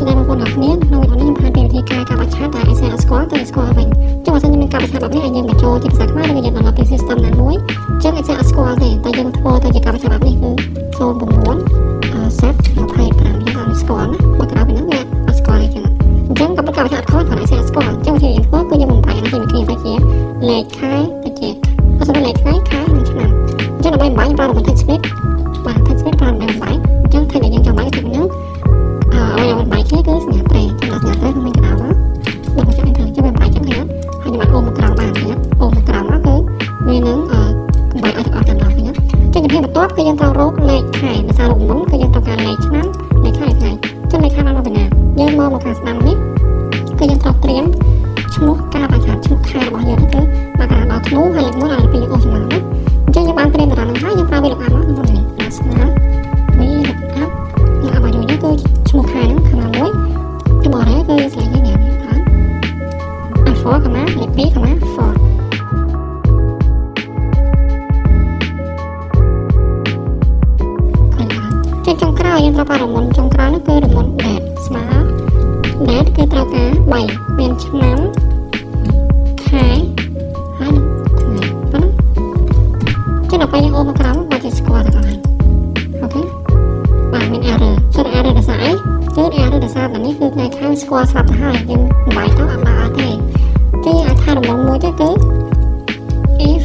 ស្ដីបងប្អូនទាំងគ្នាក្នុងវីដេអូនេះខ្ញុំបានពីវិធីការកាត់ឆាតដែល Excel Score ទៅ Score វិញចុះបើសិនជាមានការឆាតបែបនេះឲ្យយើងបញ្ចូលជាភាសាខ្មែរឬក៏យើង download ពី system ណាមួយចឹង Excel Score ទេតែយើងធ្វើទៅជាការឆាតបែបនេះគឺ09 set 25យើងឲ្យ Score ណាបើក្រៅពីនោះវាអត់ Score ទេចឹងអញ្ចឹងក៏ការឆាតខុសរបស់ Excel Score ចឹងវិធីយើងធ្វើគឺយើងបំបែកអានេះជាមួយគ្នាទៅជាលេខខែទៅជាអត់លេខថ្ងៃខែនិងឆ្នាំអញ្ចឹងដើម្បីបំបែកប្រើរบบ text split បាទ text split ប្រើដើម្បីបំបែកអញ្ចឹងថ្ងៃដែលយើងចង់បែកគឺហ្នឹងឲ្យបំបែកគ្នាគឺសញ្ញាត្រេចំណាស់សញ្ញាត្រេក្នុងកណ្ដាលមកបើខ្ញុំចង់ឲ្យបែកចឹងហ្នឹងហើយខ្ញុំអាចអូមមកក្រោមបានទេអូមមកក្រោមមកគឺវានឹងបំបែកឲ្យទាំងអស់ទាំងអស់គ្នាចឹងជំហានបន្ទាប់គឺយើងត្រូវរកលេខខែភាសារូបមន្តគឺយើងត្រូវការលេខឆ្នាំលេខខែថ្ងៃចឹងលេខខែមកពីណាយើងមកខាងស្ដាំនេះគឺយើងត្រូវត្រៀមឈ្មោះការបាច់ឆាតឈ្មោះខែរបស់យើងគឺមកកណ្ដាលដល់ធ្នូហើយលេខ1ហើយលេខ2យើងអូសចំណាំណាអញ្ចឹងយើងបានត្រៀមតារាងហ្នឹងហើយយើងប្រើវាលក្ខណៈមកក្នុងនេះស្មើវាលក្ខណៈយើងឲ្យយើងគឺឈ្មោះខែហ្នឹងខាងណាមួយទៅបរិយាគឺស្លាយយើងនេះហើយ A4 កម្មាលេខ2កម្មា4ចឹងចុងក្រោយយើងត្រូវប្រើរមុនចុងក្រោយនោះគឺរមុន date ស្មើ date គឺត្រូវការ3មានឆ្នាំខែហើយថ្ងៃប៉ុណ្ណឹងចឹងដល់ពេលយើងអូសមកក្រោមមកជាស្គាល់ទាំងអស់ហើយអូខេបាទមាន error ចូល error ដោយសារអីគឺ error ដោយសារតែនេះគឺថ្ងៃខែស្គាល់ស្រាប់ទៅហើយយើងបាយទៅអត់បានអត់ទេចឹងយើងអាចថារមុនមួយទៀតគឺ if